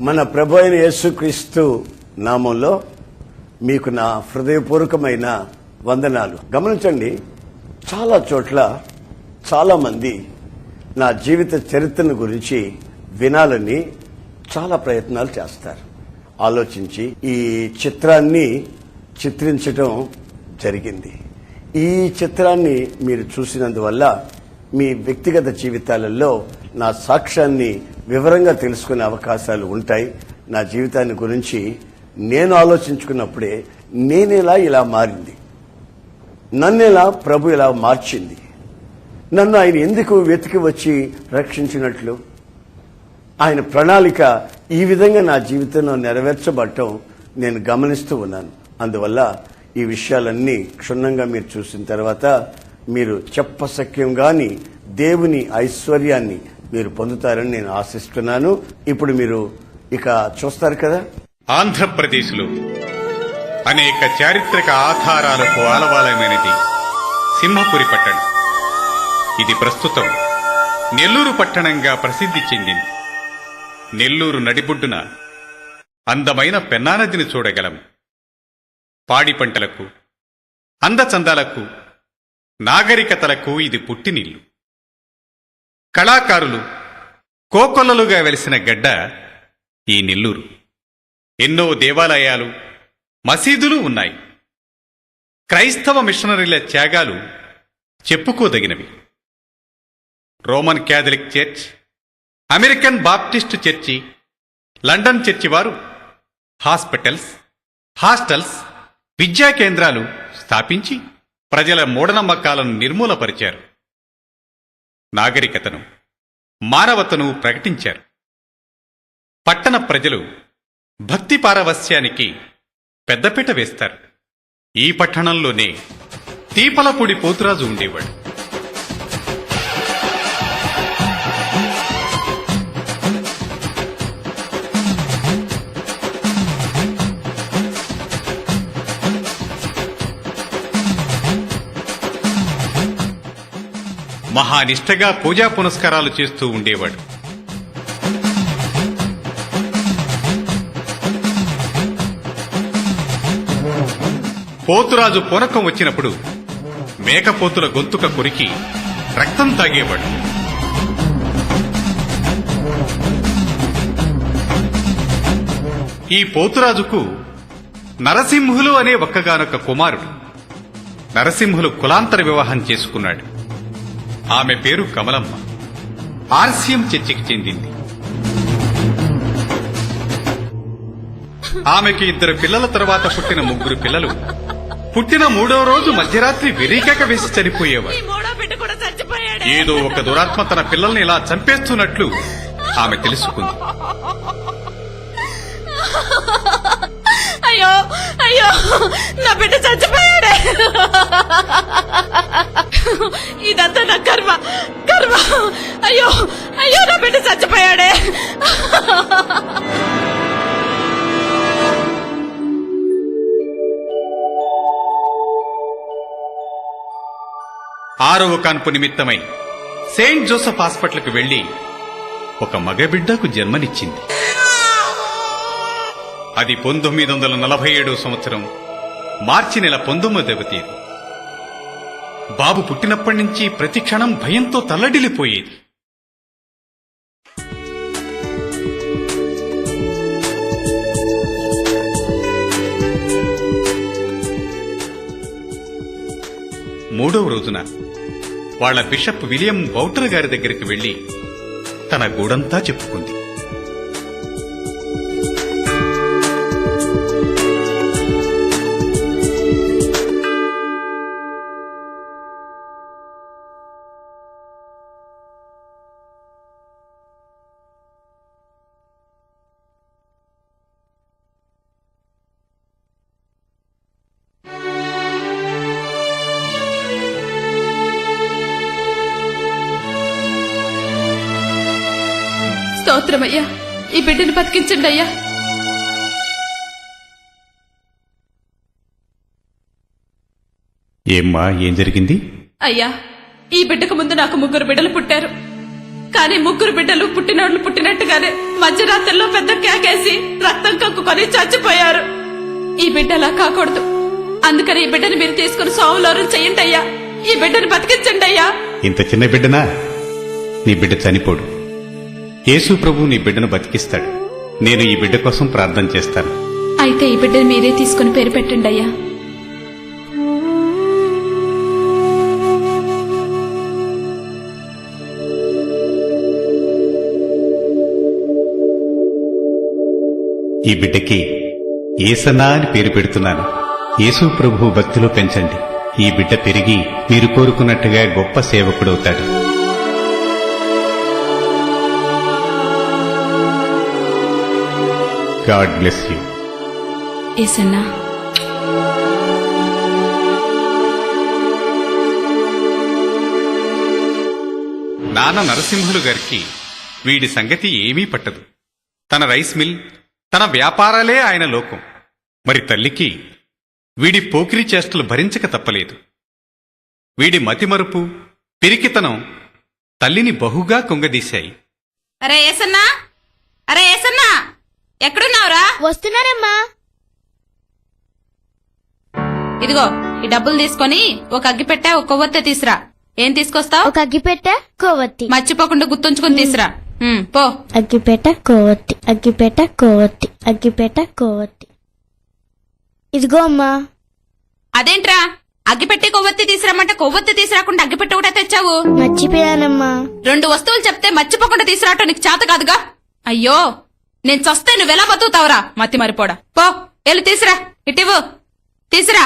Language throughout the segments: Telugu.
మన ప్రభు అయిన యేసుక్రీస్తు నామంలో మీకు నా హృదయపూర్వకమైన వందనాలు. గమనించండి, చాలా చోట్ల చాలా మంది నా జీవిత చరిత్రను గురించి వినాలని చాలా ప్రయత్నాలు చేస్తారు. ఆలోచించి ఈ చిత్రాన్ని చిత్రించడం జరిగింది. ఈ చిత్రాన్ని మీరు చూసినందువల్ల మీ వ్యక్తిగత జీవితాలలో నా సాక్ష్యాన్ని వివరంగా తెలుసుకునే అవకాశాలు ఉంటాయి. నా జీవితాన్ని గురించి నేను ఆలోచించుకున్నప్పుడే నేనేలా ఇలా మారింది, నన్నేలా ప్రభు ఇలా మార్చింది, నన్ను ఆయన ఎందుకు వెతికి వచ్చి రక్షించినట్లు, ఆయన ప్రణాళిక ఈ విధంగా నా జీవితంలో నెరవేర్చబడటం నేను గమనిస్తూ ఉన్నాను. అందువల్ల ఈ విషయాలన్నీ క్షుణ్ణంగా మీరు చూసిన తర్వాత మీరు చెప్పసఖ్యం గాని దేవుని ఐశ్వర్యాన్ని మీరు పొందుతారని నేను ఆశిస్తున్నాను. ఇప్పుడు మీరు ఇక చూస్తారు కదా. ఆంధ్రప్రదేశ్లో అనేక చారిత్రక ఆధారాలకు ఆలవాలమైనది సింహపురి పట్టణం. ఇది ప్రస్తుతం నెల్లూరు పట్టణంగా ప్రసిద్ధి చెందింది. నెల్లూరు నడిబొడ్డున అందమైన పెన్నా నదిని చూడగలం. పాడి పంటలకు, అందచందాలకు, నాగరికతలకు ఇది పుట్టినిల్లు. కళాకారులు కోకొల్లలుగా వెలిసిన గడ్డ ఈ నెల్లూరు. ఎన్నో దేవాలయాలు, మసీదులు ఉన్నాయి. క్రైస్తవ మిషనరీల త్యాగాలు చెప్పుకోదగినవి. Roman Catholic church, American Baptist church, London church వారు హాస్పిటల్స్, హాస్టల్స్, విద్యా కేంద్రాలు స్థాపించి ప్రజల మూఢనమ్మకాలను నిర్మూలపరిచారు. నాగరికతను, మానవతను ప్రకటించారు. పట్టణ ప్రజలు భక్తి పారవస్యానికి పెద్దపీట వేస్తారు. ఈ పట్టణంలోనే తీపలపూడి పోతురాజు ఉండేవాడు. మహానిష్టగా పూజా పునస్కారాలు చేస్తూ ఉండేవాడు. పోతురాజు పూనకం వచ్చినప్పుడు మేకపోతుల గొంతుక కొరికి రక్తం తాగేవాడు. ఈ పోతురాజుకు నరసింహులు అనే ఒక్కగానొక్క కుమారుడు. నరసింహులు కులాంతర వివాహం చేసుకున్నాడు. ఆమె పేరు కమలమ్మ. ఆర్సిఎం చర్చికి చెందింది. ఆమెకి 2 పిల్లల తర్వాత పుట్టిన 3 పిల్లలు పుట్టిన 3వ రోజు మధ్యరాత్రి వెరీకేక వేసి చనిపోయేవారు. ఏదో ఒక దురాత్మ తన పిల్లల్ని ఇలా చంపేస్తున్నట్లు ఆమె తెలుసుకుంది. అయ్యో అయ్యో, నా బిడ్డ చచ్చిపోయాడే. ఇదంతా నా కర్మ కర్మ. అయ్యో అయ్యో, నా బిడ్డ చచ్చిపోయాడే. ఆరవ కాన్పు నిమిత్తమై సెయింట్ జోసెఫ్ హాస్పిటల్కు వెళ్లి ఒక మగబిడ్డకు జన్మనిచ్చింది. అది 1947 సంవత్సరం మార్చి నెల 19వ తేదీ. బాబు పుట్టినప్పటి నుంచి ప్రతి క్షణం భయంతో తల్లడిల్లిపోయేది. మూడవ రోజున వాళ్ల బిషప్ విలియం బౌటర్ గారి దగ్గరికి వెళ్లి తన గూడంతా చెప్పుకుంది. స్తోత్రమయ్యా, ఈ బిడ్డను బతికించండి అయ్యా. ఏమ్మా, ఏం జరిగింది? అయ్యా, ఈ బిడ్డకు ముందు నాకు 3 బిడ్డలు పుట్టారు. కానీ ముగ్గురు బిడ్డలు పుట్టినోళ్ళు పుట్టినట్టుగానే మధ్యరాత్రిలో పెద్ద కేకేసి రక్తం కక్కుకొని చచ్చిపోయారు. ఈ బిడ్డలా కాకూడదు. అందుకని ఈ బిడ్డని మీరు తీసుకుని సావులోరు చెయ్యండి అయ్యా. ఈ బిడ్డను బతికించండి అయ్యా. ఇంత చిన్న బిడ్డనా? నీ బిడ్డ చనిపోడు. యేసు ప్రభు నీ బిడ్డను బతికిస్తాడు. నేను ఈ బిడ్డ కోసం ప్రార్థన చేస్తాను. అయితే ఈ బిడ్డను మీరే తీసుకుని పేరు పెట్టండి అయ్యా. ఈ బిడ్డకి ఏసన్నా అని పేరు పెడుతున్నాను. యేసు ప్రభు భక్తిలో పెంచండి. ఈ బిడ్డ పెరిగి మీరు కోరుకున్నట్టుగా గొప్ప సేవకుడవుతాడు. God bless you. యేసన్నా. నాన్న నరసింహులు గారికి వీడి సంగతి ఏమీ పట్టదు. తన రైస్ మిల్, తన వ్యాపారాలే ఆయన లోకం. మరి తల్లికి వీడి పోకిరి చేష్టలు భరించక తప్పలేదు. వీడి మతిమరుపు, పిరికితనం తల్లిని బహుగా కుంగదీశాయి. అరే యేసన్నా, అరే యేసన్నా, ఎక్కడున్నావురా? వస్తున్నారమ్మా. ఇదిగో ఈ డబ్బులు తీసుకొని ఒక అగ్గిపెట్టె, ఒక కొవ్వొత్తి తీసురా. ఏం తీసుకొస్తావు? ఒక అగ్గిపెట్టె కొవ్వొత్తి. మర్చిపోకుండా గుర్తుంచుకుని తీసురా. పో. అగ్గిపెట్టె కొవ్వొత్తి, అగ్గిపెట్టె కొవ్వొత్తి, అగ్గిపెట్టె కొవ్వొత్తి. ఇదిగో అమ్మా. అదేంట్రా అగ్గిపెట్టి కొవ్వొత్తి తీసుకురామంటే కొవ్వొత్తి తీసుకురాకుండా అగ్గిపెట్టి ఒకటే తెచ్చావు? మర్చిపోయానమ్మా. 2 వస్తువులు చెప్తే మర్చిపోకుండా తీసుకురావటం నీకు చేత కాదుగా. అయ్యో, నేను చస్తే నువ్వెలా బతుకుతావురా మతి మరిపోడా. పో, వెళ్ళి తీసురా. ఇటివ్వు, తీసురా.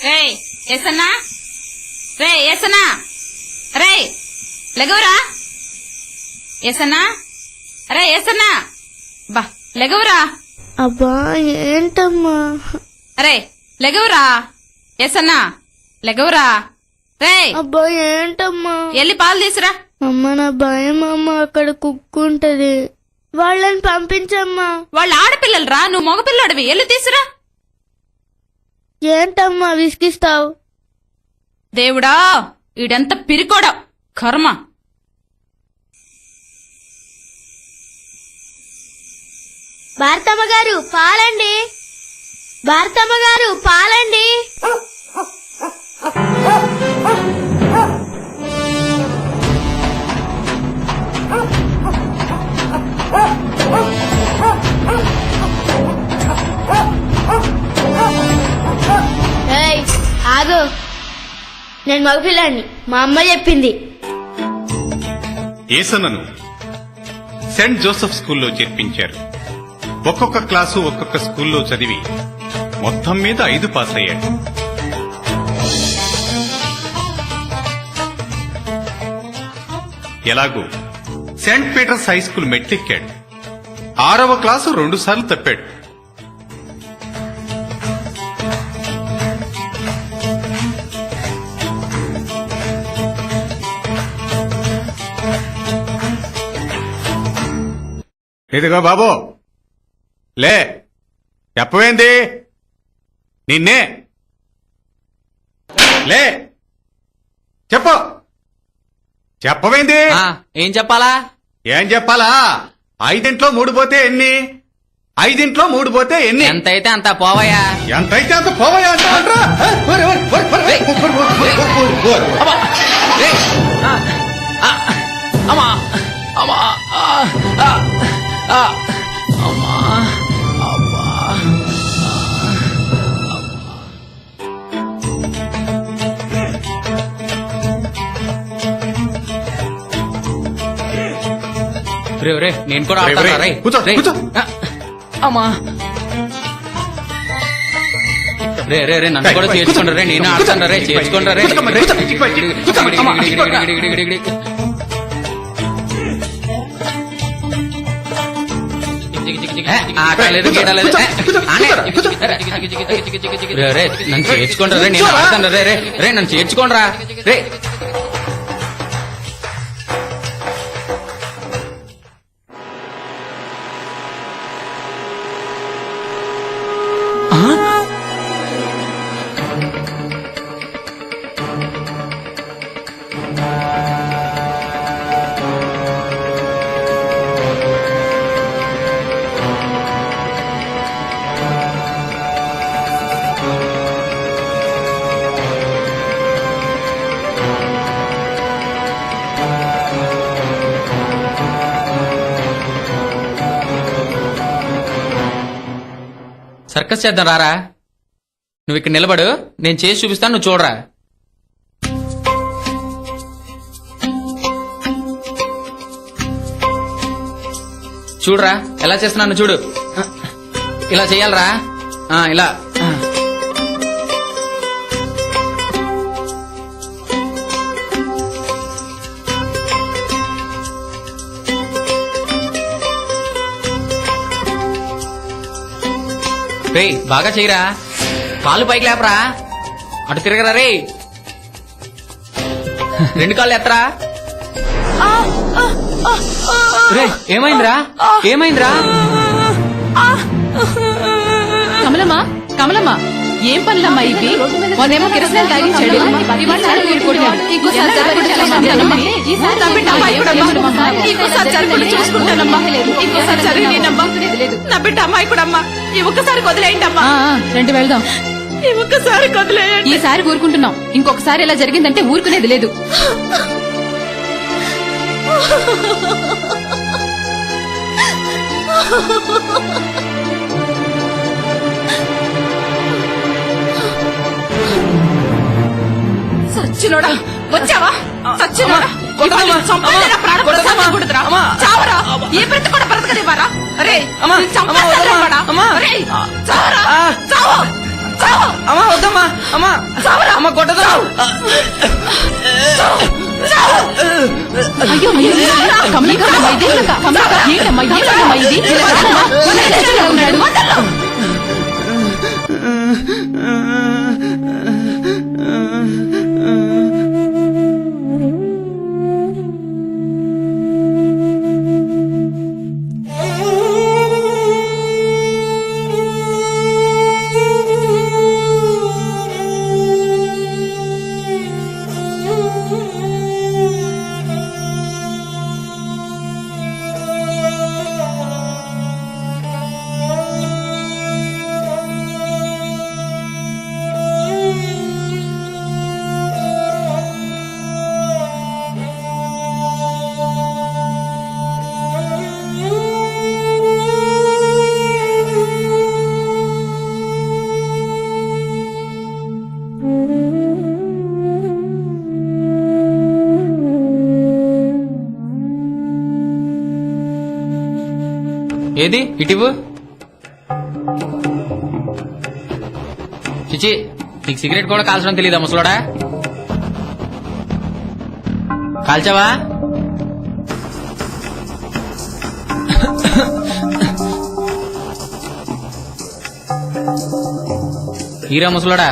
రేయ్ ఏసన్నా, రే ఏసన్నా, రే లెగవురా. ఏసన్నా, రే ఏసన్నా, బా లెగవురా. అబ్బా ఏంటమ్మా? అరే లెగవురా. ఏసన్నా లెగవురా. రే అబ్బా ఏంటమ్మా? ఎల్లి పాలు తీసురా. అమ్మ నా భయం అమ్మ, అక్కడ కుక్కుంటది. వాళ్ళని పంపించమ్మా. వాళ్ళు ఆడపిల్లలు రా, నువ్వు మగపిల్లడివి. ఎల్లి తీసురా. ఏంటమ్మా విసిగిస్తావు? దేవుడా, ఈడెంత పిరికోడా కర్మ. భారతమ్మ గారు పాలండి, భారతమ్మ గారు పాలండి. ఏయ్, ఆగు. నేను మగపిల్లాన్ని, మా అమ్మ చెప్పింది. ఏసన్నను సెయింట్ జోసెఫ్ స్కూల్లో చేర్పించారు. ఒక్కొక్క క్లాసు ఒక్కొక్క స్కూల్లో చదివి మొత్తం మీద 5 పాస్ అయ్యాడు. ఎలాగూ సెయింట్ పీటర్స్ హై స్కూల్ మెట్లెక్కాడు. 6వ క్లాసు 2 సార్లు తప్పాడు. ఇదిగో బాబు, లే, చెప్పవేంది? నిన్నే లే, చెప్పు. చెప్పవేంది? ఏం చెప్పాలా? ఏం చెప్పాలా? 5 3 పోతే ఎన్ని? 5 3 పోతే ఎన్ని? ఎంతైతే అంత పోవయ్యా. ఎంతైతే అంత పోవయ్యా అంటావంట్రా? అమ్మా అమ్మా అమ్మా అబ్బా. రే నేను కూడా ఆడతాను రే. కూర్చో, రే. కూర్చో. అమ్మా రే రే రే నన్ను కూడా చేర్చుకోండి రే. నేను ఆడతాను రే. చేర్చుకోండి రే. ఆటలేదు గీటలేదు రే నన్ను చేర్చుకోండి రే నేను ఆడతాను రే రే రే నన్ను చేర్చుకోండి రే సర్కస్ చేద్దాం రారా నువ్వు ఇక్కడ నిలబడు నేను చేసి చూపిస్తాను నువ్వు చూడరా చూడరా ఎలా చేస్తున్నాను చూడు ఇలా చెయ్యాలరా ఇలా రే బాగా చెయ్యరా కాళ్ళు పైకి లేపరా అటు తిరగరా రే రెండు కాళ్ళు ఎత్తరా రే ఏమైందిరా ఏమైందిరా కమలమ్మా కమలమ్మా ఏం పనులమ్మా ఇవి మొన్నేమో కిరసనాలు తాగించాడు ఇవాళ చాలు ఊరుకోడినాడు. ఇంకోసారి జరగకుండా ఇంకోసారి జరగకుండా చూసుకుంటానమ్మా ఇంకోసారి జరగలేనమ్మా నా బిడ్డ అమ్మాయి కూడా అమ్మా ఈ ఒక్కసారి వదిలేయండమ్మా రండి వెళ్దాం ఈ ఒక్కసారి వదిలేయండి ఈసారి ఊరుకుంటున్నాం ఇంకొకసారి ఇలా జరిగిందంటే ఊరుకునేది లేదు సచ్చినోడా వచ్చావా సచ్చినోడా చావరా ఏ బ్రతి కూడా బ్రతకనివ్వరా అరే వద్దమ్మా అమ్మా అమ్మ కొట్టదా అయ్యో కమలమ్మ ఏంటమ్మా ఇది ఉన్నాడు ఏది ఇటివు చిచి నీకు సిగరెట్ కూడా కాల్చడం తెలియదా ముసలోడా కాల్చావా హీరా ముసలోడా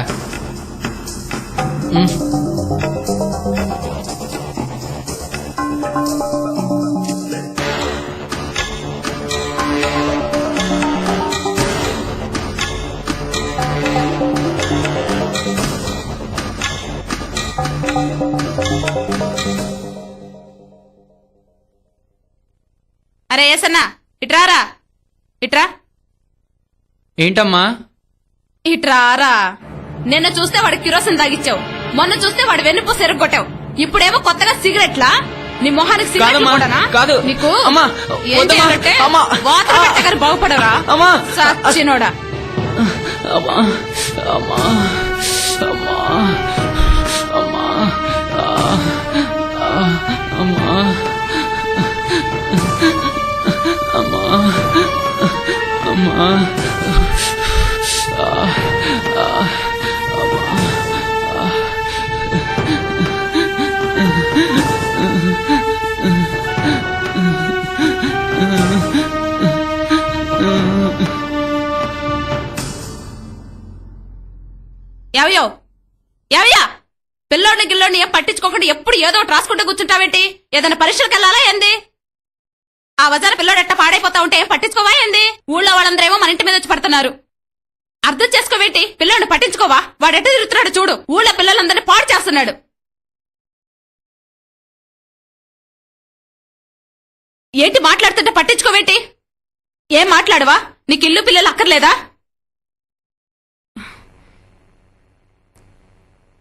అరే ఏసన్నా ఇట్రారా ఇట్రా ఏంటమ్మా ఇట్రారా నిన్న చూస్తే వాడు కిరోసిన్ తాగిచ్చావు మొన్న చూస్తే వాడు వెన్నుపూస ఎరగొట్టావు ఇప్పుడేమో కొత్తగా సిగరెట్లా నీ మొహానికి సిగరెట్లు కూడానా? కాదు నీకు అమ్మా ఏం చేయాలంటే వాతలు పెట్టగానే బాగుపడరా సచ్చినోడా అమ్మా అమ్మా అమ్మా అమ్మా అమ్మా అమ్మా అమ్మా అమ్మా ఎవయో ఎవయా పిల్లోడిని గిల్లోడిని ఏం పట్టించుకోకుండా ఎప్పుడు ఏదో ఒకటి రాసుకుంటూ కూర్చుంటావేంటి? ఏదైనా పరీక్షలకు వెళ్ళాలా ఏంది? ఆ వజాన పిల్లోడు ఎట్ట పాడైపోతా ఉంటే ఏం పట్టించుకోవా ఏంది? ఊళ్ళో వాళ్ళందరేమో మన ఇంటి మీద వచ్చి పడుతున్నారు. అర్థం చేసుకోవేంటి? పిల్లోడిని పట్టించుకోవా? వాడు ఎట్ట తిరుగుతున్నాడు చూడు. ఊళ్ళో పిల్లలందరినీ పాడు చేస్తున్నాడు. ఏంటి మాట్లాడుతుంటే పట్టించుకోవేంటి? ఏం మాట్లాడవా? నీకు ఇల్లు పిల్లలు అక్కర్లేదా?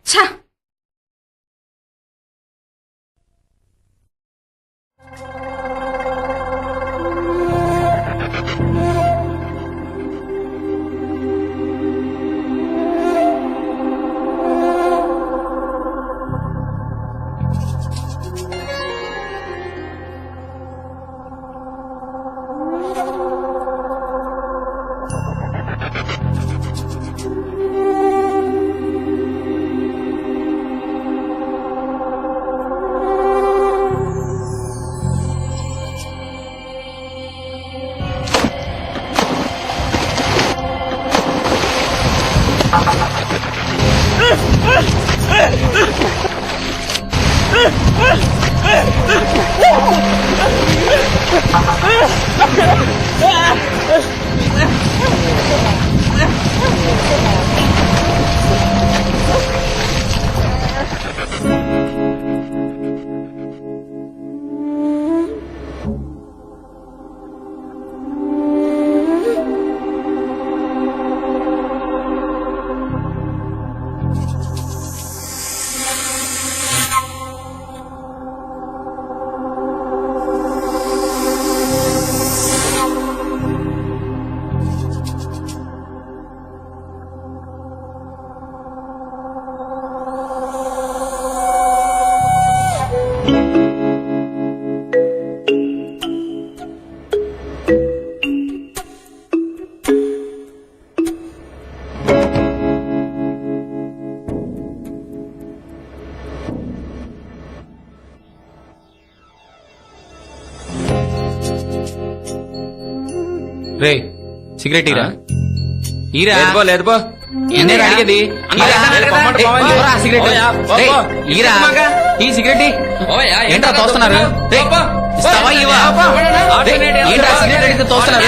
ఛ! రే సిగరెట్ ఈరా ఈరా లేదు బో ఎన్నే అడిగేది సిగరెట్ ఈరా ఈ సిగరెట్ ఏంట్రా తోస్తున్నారు? ఏంట్రా సిగరెట్ అడిగితే తోస్తున్నారు?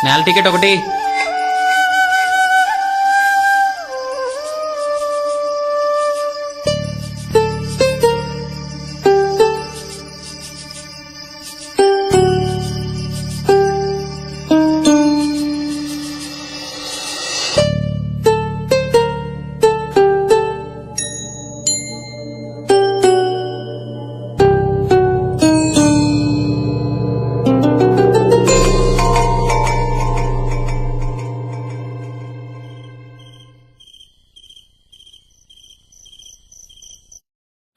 నేల టికెట్ ఒకటి.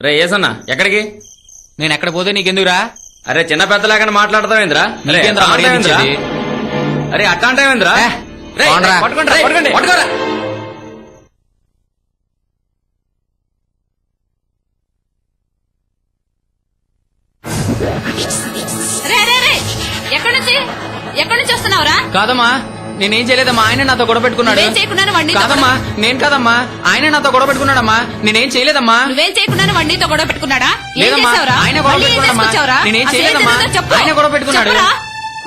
రే ఏసన్నా ఎక్కడికి? నేను ఎక్కడ పోతే నీకెందుకురా? అరే చిన్న పెద్దలాగానే మాట్లాడతావేంద్రా? నీకేంద్రా మర్యాద ఇచ్చేది? అరే అట్లా అంటావేంద్రా? పోండ్రా. పట్టుకోరా. ఎక్కడి నుంచి వస్తున్నావురా? కాదమ్మా నేనేం చేయలేదమ్మా, ఆయన నాతో గొడవ పెట్టుకున్నాడు. నువ్వేం చేయకుండానే వాడిని కాదమ్మా నేను కాదమ్మా, ఆయన నాతో గొడవ పెట్టుకున్నాడమ్మా. నేనేం చేయలేదమ్మా. నువ్వేం చేయకుండానే వాడితో గొడవ పెట్టుకున్నాడా? ఏం లేదమ్మా, చేసావురా? ఆయన గొడవ మళ్ళీ ఏం పెట్టుకున్నాడమ్మా. తీసుకొచ్చావురా? నేనేం అసలు ఏం చేయలేదమ్మా. జరిగిందో చెప్పు. ఆయన గొడవ పెట్టుకున్నాడు. చెప్పురా.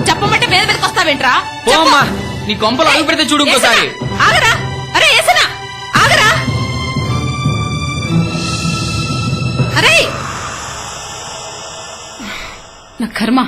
చెప్పమంటే మీద మీదకి వస్తావేంట్రా? పో అమ్మా, నీ కొంపలు అడుగు పెడితే చూడు ఇంకోసారి. ఆగరా. అరే ఏసనా ఆగరా. ఒరేయ్ నా కర్మ.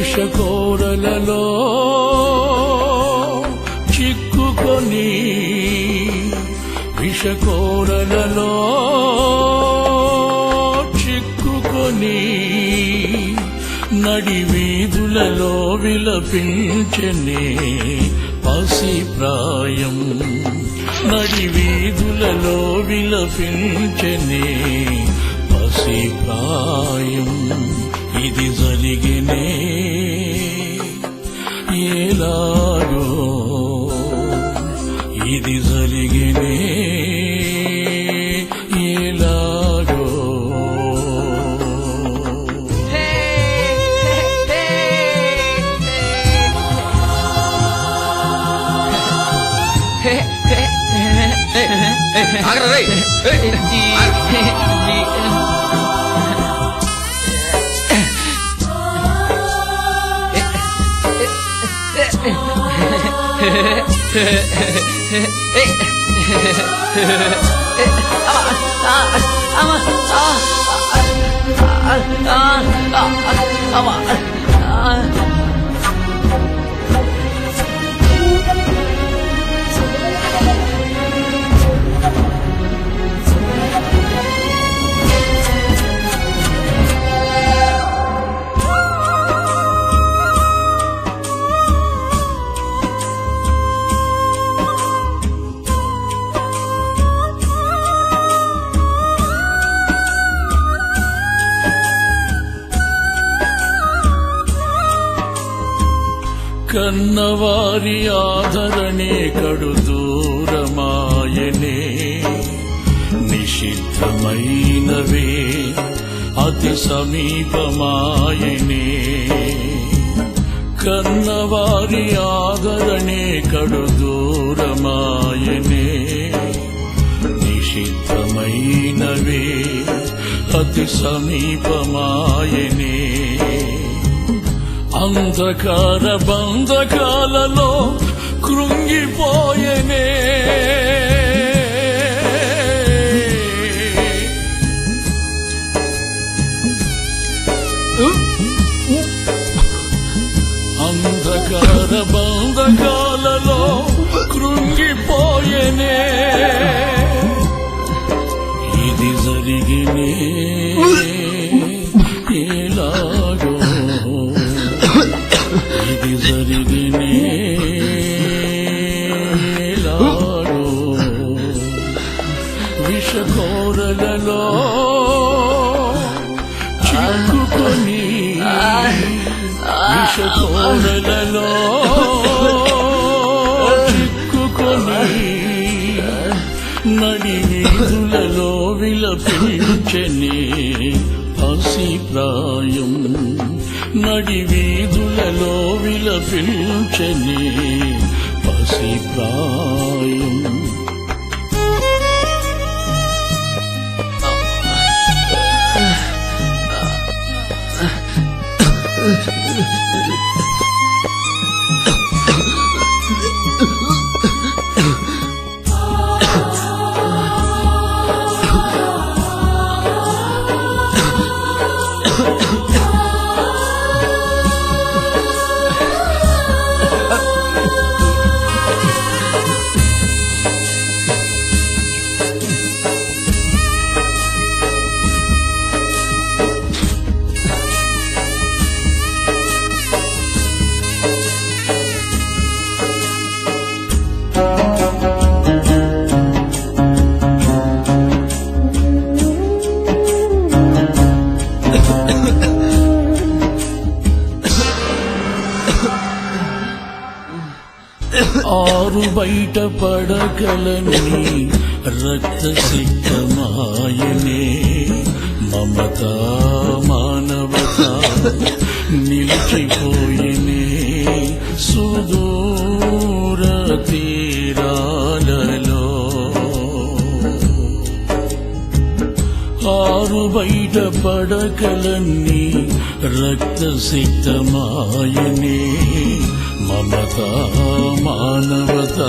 విషకోరలలో చిక్కుకొని విష విషకోరలలో చిక్కుకొని నడి వీధులలో విలపించనే పసి ప్రాయం, నడి వీధులలో విలపించనే పసి ప్రాయం. ఇది జరిగినే ఎలాగో, ఇది జరిగినే ఎలాగో. ఆగరా రేయ్. కన్నవారి ఆదరణే కడు దూరమాయనే, నిషిద్ధమైనవే అతి సమీపమాయనే. కన్నవారి ఆదరణే కడు దూరమాయనే, నిషిద్ధమైనవే అతి సమీపమాయనే. అంధకార బంధకాలలో కృంగిపోయనే, అంధకార బంధకాలలో కృంగిపోయనే. ఇది జరిగినే ఎలాగో, ఇది జరిగినే ఎలాగో. విషకోరలలో చిక్కుకొని, విషకోరలలో చిక్కుకొని నడి వీధులలో విలపించనే పసి ప్రాయం, నడి వీధులలో విలపించనే పసి ప్రాయం. ఆరు బయట పడగలని రక్త సిద్ధమాయనే, మమత మానవత నిలిచిపోయనే సుదూర తీరాలలో. ఆరు బయట పడకలన్నీ రక్త సిద్ధమాయనే, మమత మానవత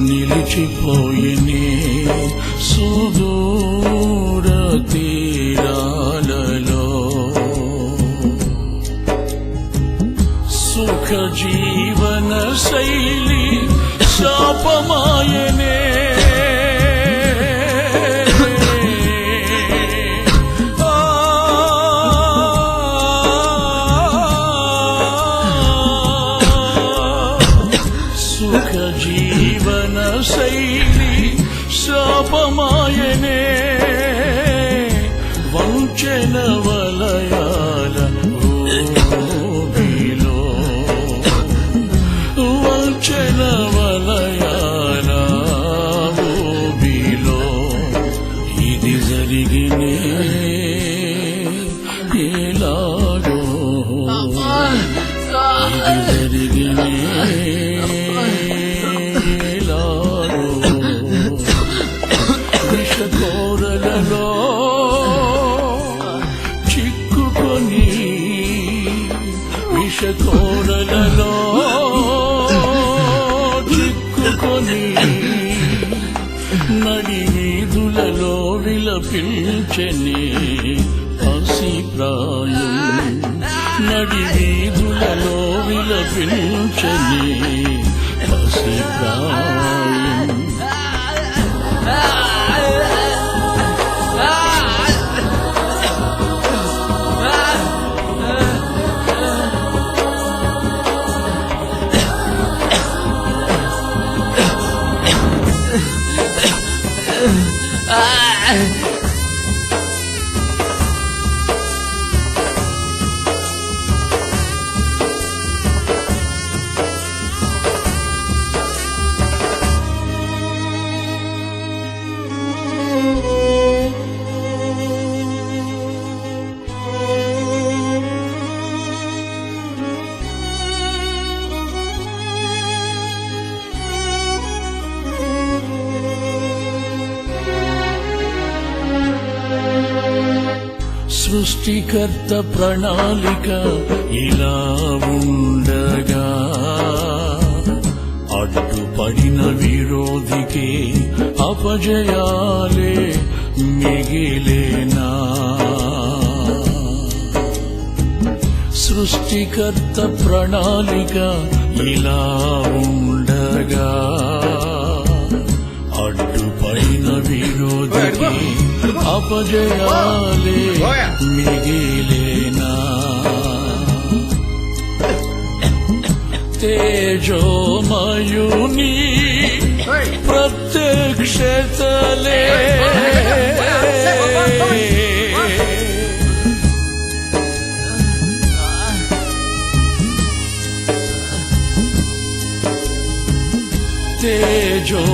నిలిచిపోయనే సుదూర తీరాలలో. సుఖ జీవన శైలి శాపమాయనే, జీవన శైలి శాపమాయనే వంచన వలయాల ఊబిలో వంచన వలయాల ఊబిలో ఇది జరిగినే ఎలాగో ఇది జరిగినే ఎలాగో విషకోరలలో చిక్కుకొని విషకోరలలో చిక్కుకొని నడి వీధులలో విలపించని పసి ప్రాయం నడి వీధులలో విలపించని పసి ప్రాయం సృష్టికర్త ప్రణాళిక ఇలా ఉండగా అడ్డుపడిన విరోధికి అపజయాలే మిగిలేనా సృష్టికర్త ప్రణాళిక ఇలా ఉండగా అడ్డుపడిన విరోధికి అపజయాలే మిగిలేనా తేజోమయుని ప్రత్యక్షతలే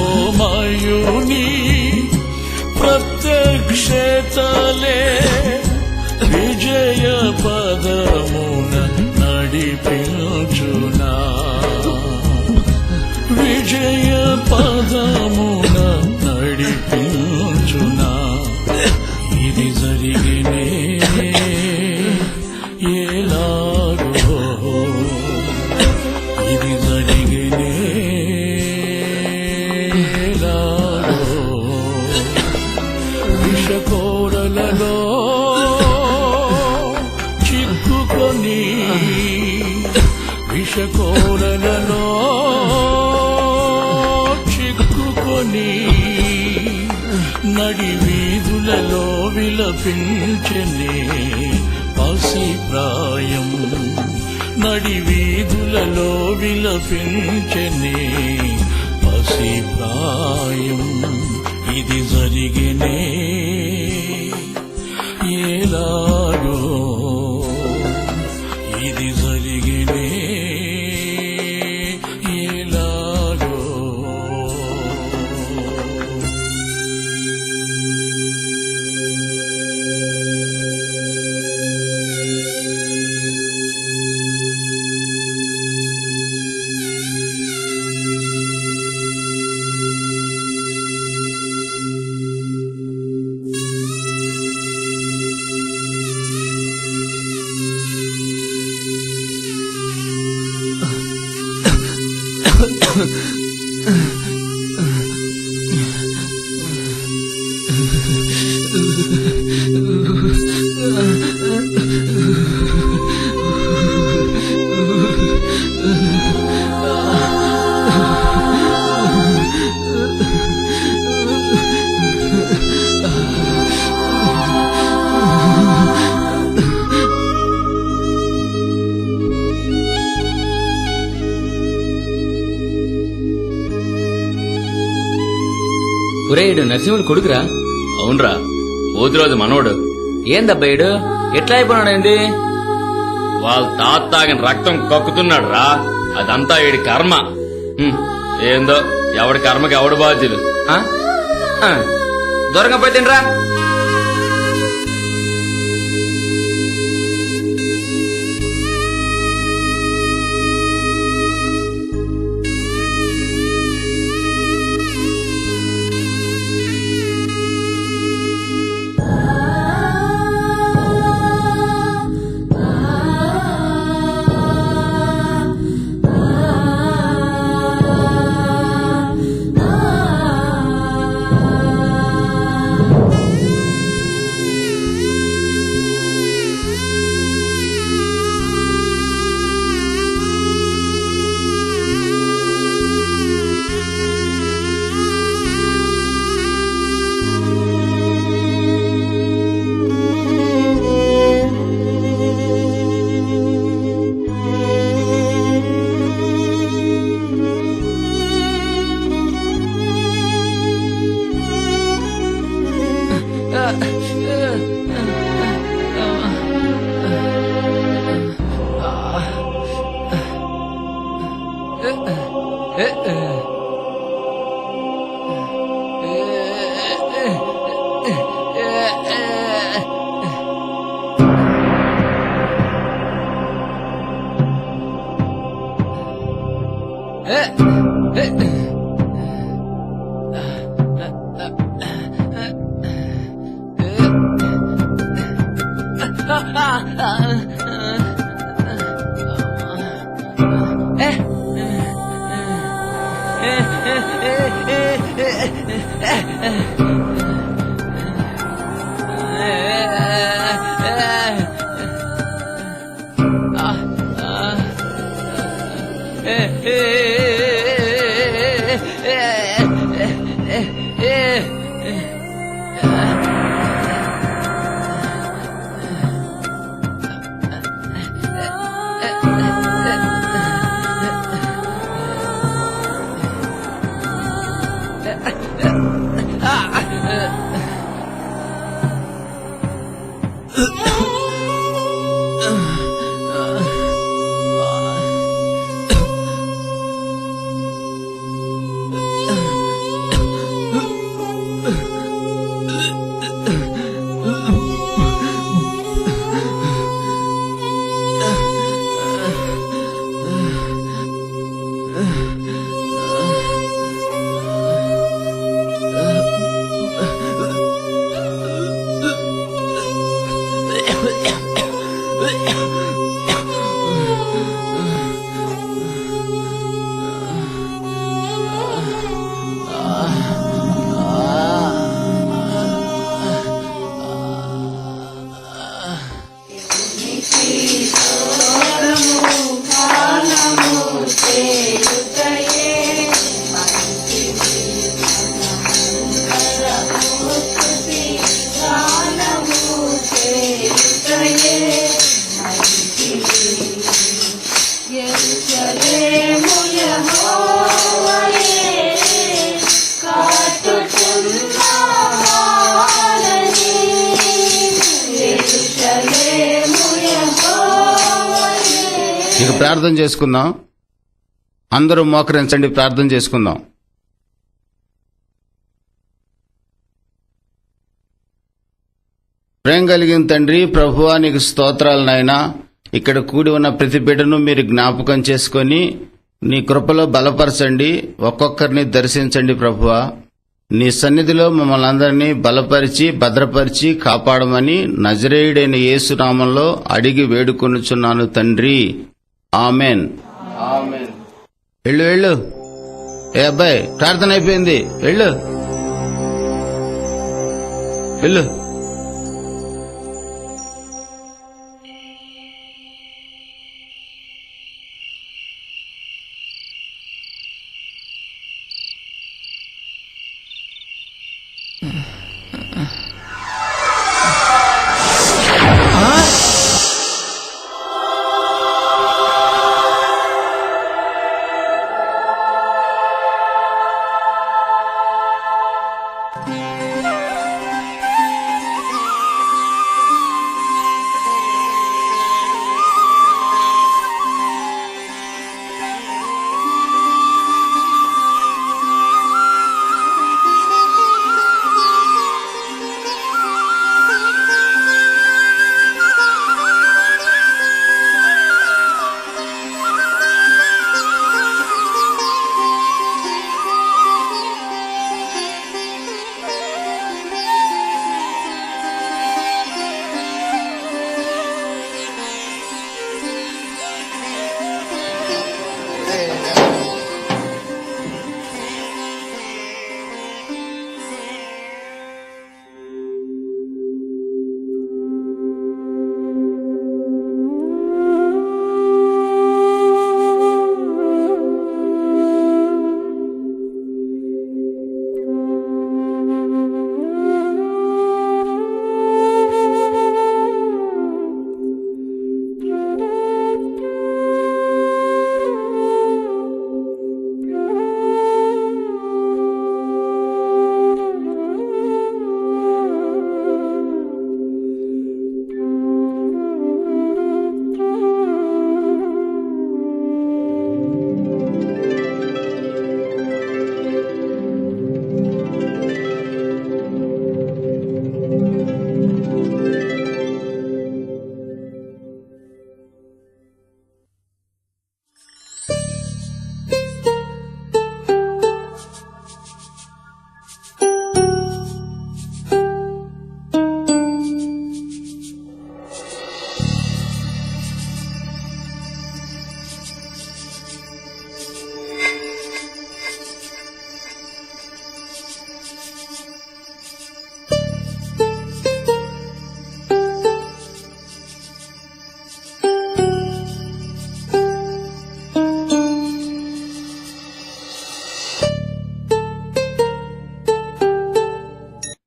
తేజోమయుని ప్రత్యక్షతలే విజయ పదమున నడిపించునా విజయ పదమున నడిపించునా ఇది జరిగినే ఎలాగో ఇది జరిగినే విషకోరలలో చిక్కుకొని విషకోరలలో చిక్కుకొని నడి వీధులలో విలపించనే పసి ప్రాయం నడి వీధులలో విలపించనే పసి ప్రాయం ఇది జరిగినే ఎలాగో ఇది జరిగినే ఎలాగో పురేయుడు నరసింహుడు కొడుకురా. అవునరా, పోతురాజు మనోడు. ఏందబ్బాయిడు ఎట్లా అయిపోయినాడేంది? వాళ్ళ తాత తాగిన రక్తం కక్కుతున్నాడు రా. అదంతా వీడి కర్మ. ఏందో ఎవడి కర్మకి ఎవడు బాధ్యులు. దొరకపోతేనరా. ఇక ప్రార్థన చేసుకుందాం. అందరూ మోకరించండి, ప్రార్థన చేసుకుందాం. ప్రేమ కలిగిన తండ్రి, ప్రభువా నీకు స్తోత్రాలు నాయనా. ఇక్కడ కూడి ఉన్న ప్రతి బిడ్డను మీరు జ్ఞాపకం చేసుకొని నీ కృపలో బలపరచండి, ఒక్కొక్కరిని దర్శించండి ప్రభువా. నీ సన్నిధిలో మమ్మల్ని అందరినీ బలపరిచి భద్రపరిచి కాపాడమని నజరేయుడైన యేసు నామంలో అడిగి వేడుకొనుచున్నాను తండ్రి, ఆమెన్. వెళ్ళు వెళ్ళు. ఏ అబ్బాయి, ప్రార్థన అయిపోయింది, వెళ్ళు వెళ్ళు.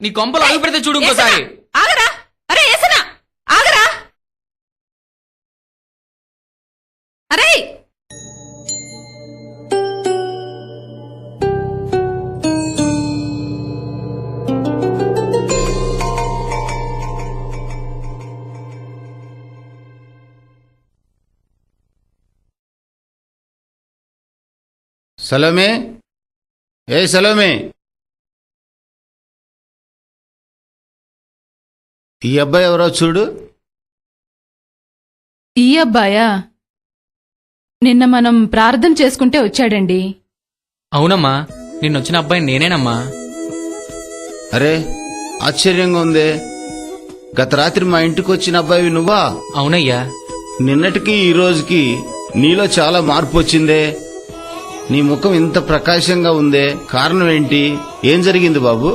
నీ కొంపలు అడుగు పెడితే చూడు ఇంకోసారి. ఆగరా, అరే ఏసనా ఆగరా, అరే సలోమే, ఏ సలోమే, ఈ అబ్బాయి ఎవరో చూడు. ఈ అబ్బాయా? నిన్న మనం ప్రార్థన చేసుకుంటే వచ్చాడండి. అవునమ్మా, నిన్నొచ్చిన అబ్బాయి నేనేనమ్మా. అరే ఆశ్చర్యంగా ఉందే, గత రాత్రి మా ఇంటికి వచ్చిన అబ్బాయి నువ్వా? అవునయ్యా. నిన్నటికి ఈ రోజుకి నీలో చాలా మార్పు వచ్చిందే. నీ ముఖం ఇంత ప్రకాశంగా ఉందే, కారణం ఏంటి? ఏం జరిగింది బాబు?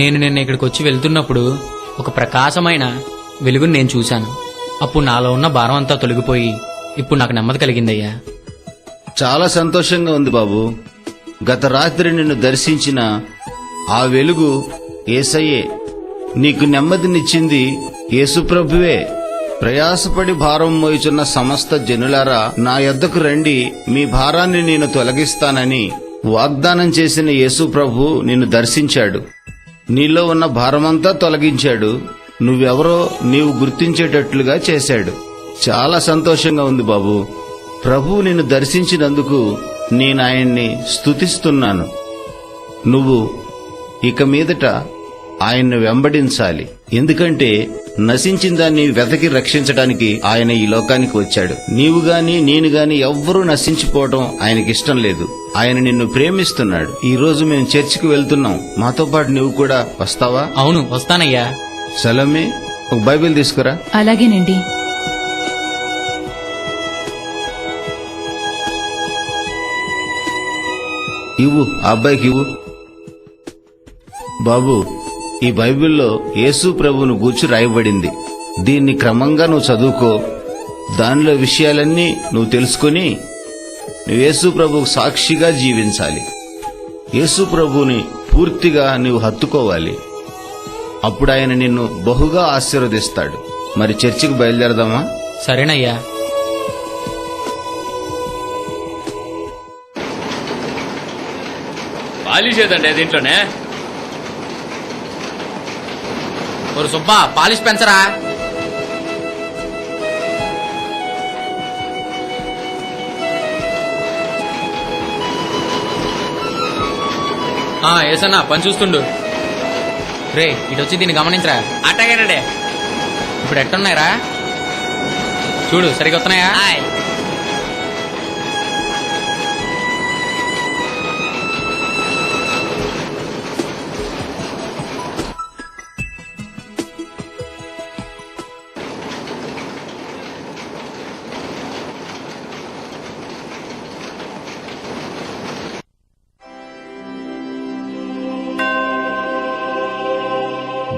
నేను నిన్న ఇక్కడికి వచ్చి వెళ్తున్నప్పుడు ఒక ప్రకాశమైన వెలుగుని నేను చూశాను. అప్పుడు నాలో ఉన్న భారం అంతా తొలగిపోయి ఇప్పుడు నాకు నెమ్మది కలిగిందయ్యా. చాలా సంతోషంగా ఉంది బాబు. గత రాత్రి నిన్ను దర్శించిన ఆ వెలుగు యేసయ్యే. నీకు నెమ్మదినిచ్చింది యేసుప్రభువే. ప్రయాసపడి భారం మోయుచున్న సమస్త జనులారా, నా యొద్దకు రండి, మీ భారాన్ని నేను తొలగిస్తానని వాగ్దానం చేసిన యేసుప్రభు నిన్ను దర్శించాడు. నీలో ఉన్న భారమంతా తొలగించాడు. నువ్వెవరో నీవు గుర్తించేటట్లుగా చేశాడు. చాలా సంతోషంగా ఉంది బాబు. ప్రభువు నిన్ను దర్శించినందుకు నేను ఆయన్ని స్తుతిస్తున్నాను. నువ్వు ఇక మీదట ఆయన్ను వెంబడించాలి. ఎందుకంటే నశించిన దాన్ని వెతకి రక్షించడానికి ఆయన ఈ లోకానికి వచ్చాడు. నీవు గాని నేను గాని ఎవ్వరూ నశించిపోవడం ఆయనకిష్టం లేదు. ఆయన నిన్ను ప్రేమిస్తున్నాడు. ఈ రోజు మేము చర్చికి వెళ్తున్నాం. మాతో పాటు నువ్వు కూడా వస్తావా? అవును, వస్తానయ్యా. సలోమే, ఒక బైబిల్ తీసుకురా. అలాగేనండి. ఇవ్వు, ఆ అబ్బాయికి ఇవ్వు. బాబు, ఈ బైబిల్లో యేసు ప్రభువును గూర్చి రాయబడింది. దీన్ని క్రమంగా నువ్వు చదువుకో. దానిలో విషయాలన్నీ నువ్వు తెలుసుకుని నువ్వు యేసు ప్రభువుకు సాక్షిగా జీవించాలి. యేసు ప్రభువుని పూర్తిగా నువ్వు హత్తుకోవాలి. అప్పుడు ఆయన నిన్ను బహుగా ఆశీర్వదిస్తాడు. మరి చర్చికి బయలుదేరదామా? సరేనయ్యా. పాలిష్ ఏదండి దీంట్లోనే? ஒரு సుబ్బా, పాలిష్ పెంచరా. ఏసన్నా పని చూస్తుండు. రే, ఇటొచ్చి దీన్ని గమనించరా. అట్టగానండి. ఇప్పుడు ఎట్టున్నాయిరా చూడు, సరిగ్గా వస్తున్నాయా?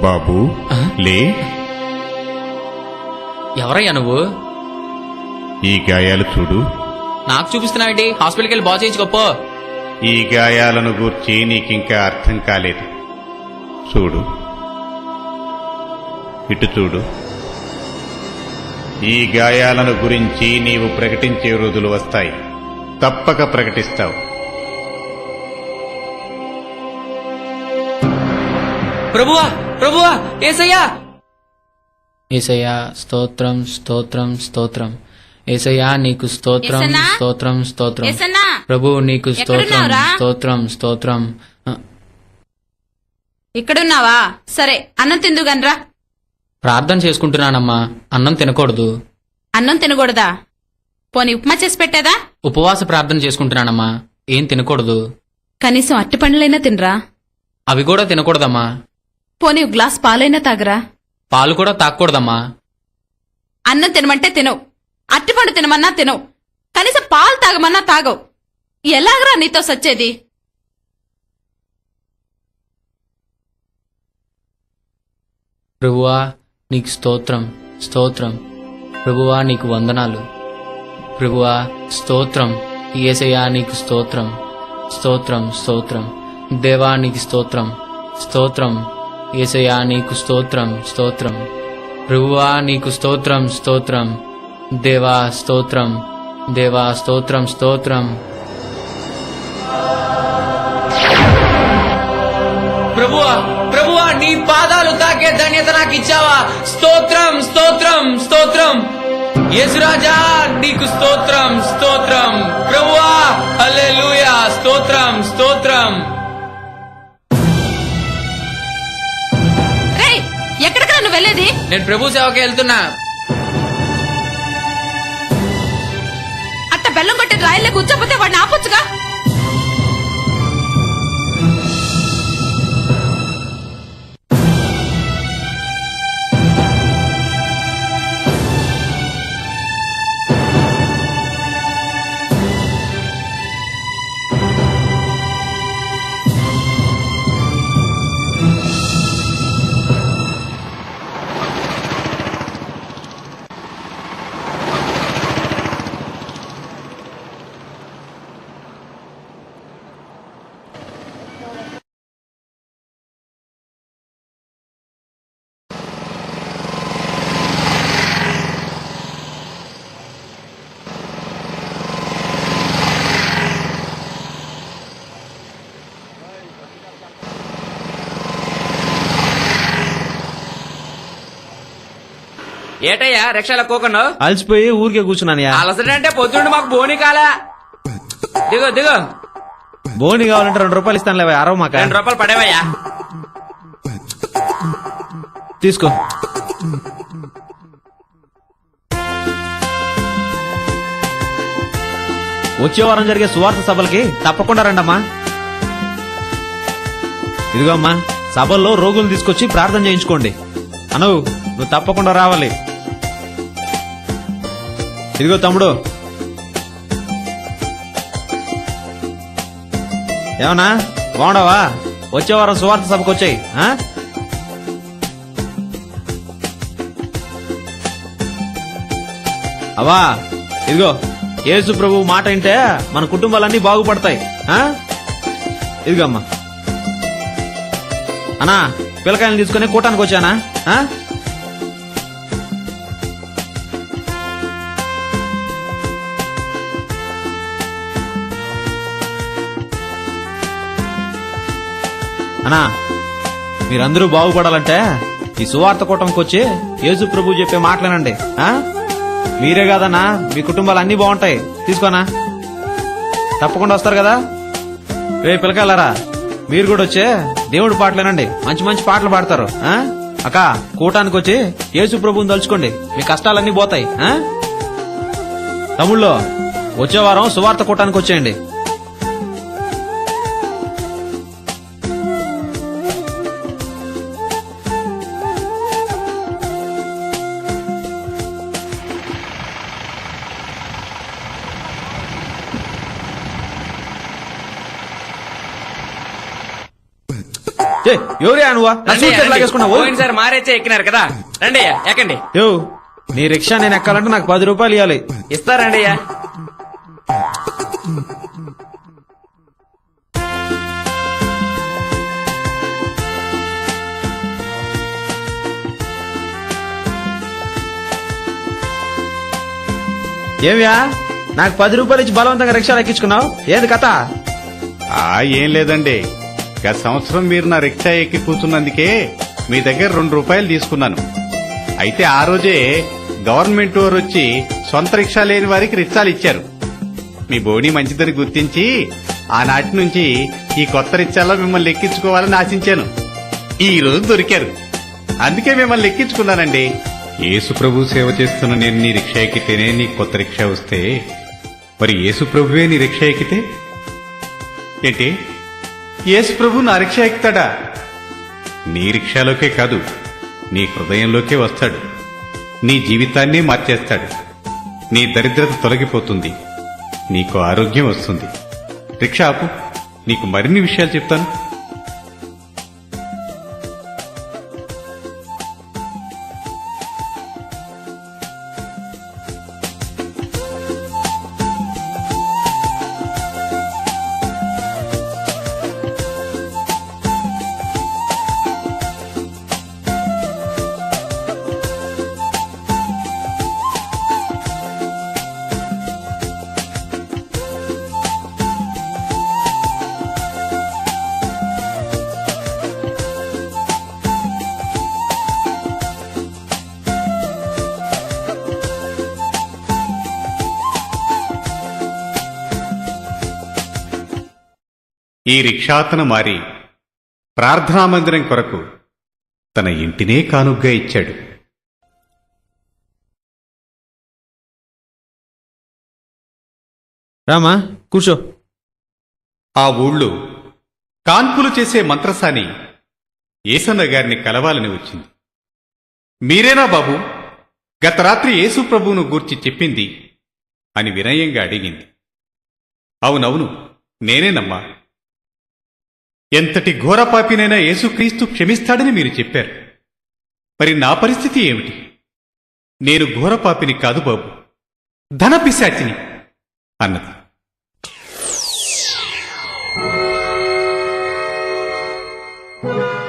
బాబు లే, ఎవరయ్యా నువ్వు? ఈ గాయాలు చూడు. నాకు చూపిస్తున్నావేంటి? హాస్పిటల్కి వెళ్ళి బాగు చేయించుకోపో. ఈ గాయాలను గూర్చి నీకింకా అర్థం కాలేదు. చూడు, ఇటు చూడు. ఈ గాయాలను గురించి నీవు ప్రకటించే రోజులు వస్తాయి. తప్పక ప్రకటిస్తావు. ప్రభువా, ప్రభువా, ఏసయ్యా. ఏసయ్యా, స్తోత్రం, స్తోత్రం, స్తోత్రం. ఏసయ్యా, నీకు స్తోత్రం, ఏసన్నా? స్తోత్రం, స్తోత్రం. ఏసన్నా? ప్రభు, నీకు స్తోత్రం, ఎక్కడున్నావురా? స్తోత్రం, స్తోత్రం. ఇక్కడున్నావా? సరే, అన్నం తిందుగనరా. ప్రార్థన చేసుకుంటున్నానమ్మా. అన్నం తినకూడదు. అన్నం తినకూడదా? పోనీ ఉప్మా చేసి పెట్టేదా? ఉపవాస ప్రార్థన చేసుకుంటున్నానమ్మా. ఏం తినకూడదు. కనీసం అట్టి పండ్లైనా తినరా? అవి కూడా తినకూడదమ్మా. పోనీ ఒక గ్లాస్ పాలైనా తాగరా? పాలు కూడా తాగకూడదమ్మా. అన్నం తినమంటే తినవు, అట్టిపండు తినమన్నా తినవు, కనీసం పాలు తాగమన్నా తాగవు. ఎలాగరా నీతో సచ్చేది? ప్రభువా, నీకు స్తోత్రం, స్తోత్రం. ప్రభువా, నీకు వందనాలు. ప్రభువా, స్తోత్రం. యేసయ్యా, నీకు స్తోత్రం, స్తోత్రం, స్తోత్రం. దేవా, నీకు స్తోత్రం, స్తోత్రం. యేసయ్యా నీకు స్తోత్రం స్తోత్రం. ప్రభువా నీకు స్తోత్రం స్తోత్రం. దేవా స్తోత్రం దేవా స్తోత్రం స్తోత్రం. ప్రభువా ప్రభువా నీ పాదాలు తాకే ధన్యత నాకు ఇచ్చావా? స్తోత్రం స్తోత్రం స్తోత్రం. యేసురాజా నీకు స్తోత్రం స్తోత్రం. ప్రభువా హల్లెలూయా స్తోత్రం స్తోత్రం. రేయ్, ఎక్కడికి నువ్వు వెళ్ళేది? నేను ప్రభు సేవకి వెళ్తున్నా. అట్ట బెల్లం కొట్టి రాయిలే కూర్చోపోతే వాడిని ఆపొచ్చుగా. ఏటయ్యా రిక్షాలో కోకుండా అలసిపోయి ఊరికే కూర్చున్నానయ్యా. అలసటంటే పొద్దుండి మాకు బోని కాలా. దిగు దిగు. బోని కావాలంటే 2 రూపాయలు ఇస్తాను లేవా? అరవ మాక 2 రూపాయలు పడేవయ్యా. తీసుకో. వచ్చే వారం జరిగే సువార్త సభలకి తప్పకుండా రండమ్మా. ఇదిగో అమ్మా, సభల్లో రోగులు తీసుకొచ్చి ప్రార్థన చేయించుకోండి. అను నువ్వు తప్పకుండా రావాలి. ఇదిగో తమ్ముడు, ఏమన్నా బాగుండవా? వచ్చే వారం సువార్త సభకు వచ్చాయి. అవా ఇదిగో, యేసు ప్రభు మాట వింటే మన కుటుంబాలన్నీ బాగుపడతాయి. ఇదిగో అమ్మా. అన్నా పిల్లకాయలు తీసుకుని కూటానికి వచ్చానా? అన్నా మీరందరూ బాగుపడాలంటే ఈ సువార్త కూటంకి వచ్చి యేసు ప్రభు చెప్పే మాటలేనండి. మీరే కాదన్నా, మీ కుటుంబాలు అన్ని బాగుంటాయి. తీసుకోనా, తప్పకుండా వస్తారు కదా. రేపు పిల్లకాయలారా, మీరు కూడా వచ్చే దేవుడి పాటలేనండి, మంచి మంచి పాటలు పాడతారు. అక్క కూటానికి వచ్చి యేసు ప్రభువుని తలుచుకోండి, మీ కష్టాలన్నీ పోతాయి. తమ్ముళ్ళు వచ్చే వారం సువార్త కూటానికి వచ్చేయండి. ఎవరే నువ్వా? సార్ మారేచ్చే ఎక్కినారు కదా, రండి ఎక్కండి. నీ రిక్షా నేను ఎక్కాలంటే నాకు 10 రూపాయలు ఇవ్వాలి. ఇస్తారండి. ఏమియా, నాకు 10 రూపాయలు ఇచ్చి బలవంతంగా రిక్షాలు ఎక్కించుకున్నావు, ఏది కథ? ఏం లేదండి, గత సంవత్సరం మీరు నా రిక్షా ఎక్కి కూర్చున్నందుకే మీ దగ్గర 2 రూపాయలు తీసుకున్నాను. అయితే ఆ రోజే గవర్నమెంట్ వారు వచ్చి సొంత రిక్షా లేని వారికి రిక్షాలు ఇచ్చారు. మీ బోని మంచిదని గుర్తించి ఆనాటి నుంచి ఈ కొత్త రిక్షాలో మిమ్మల్ని ఎక్కించుకోవాలని ఆశించాను. ఈ రోజు దొరికారు, అందుకే మిమ్మల్ని ఎక్కించుకున్నానండి. యేసు ప్రభు సేవ చేస్తున్న నేను నీ రిక్షా ఎక్కితేనే నీ కొత్త రిక్షా వస్తే, మరి యేసు ప్రభువే నీ రిక్షా ఎక్కితే ఏంటి? యేసు ప్రభు నా రిక్షా ఎక్కుతాడా? నీ రిక్షాలోకే కాదు, నీ హృదయంలోకే వస్తాడు. నీ జీవితాన్నే మార్చేస్తాడు. నీ దరిద్రత తొలగిపోతుంది, నీకు ఆరోగ్యం వస్తుంది. రిక్షా ఆపు, నీకు మరిన్ని విషయాలు చెప్తాను. ఈ రిక్షాతన మారి ప్రార్థనా మందిరం కొరకు తన ఇంటినే కానుగ్గా ఇచ్చాడు. రామా కూర్చో. ఆ ఊళ్ళో కాన్పులు చేసే మంత్రసాని ఏసన్న గారిని కలవాలని వచ్చింది. మీరేనా బాబు గత రాత్రి యేసు ప్రభువును గూర్చి చెప్పింది అని వినయంగా అడిగింది. అవునవును, నేనేనమ్మా. ఎంతటి ఘోరపాపినైనా యేసుక్రీస్తు క్షమిస్తాడని మీరు చెప్పారు. మరి నా పరిస్థితి ఏమిటి? నేను ఘోరపాపిని కాదు బాబు, ధనపిశాచిని అన్నది.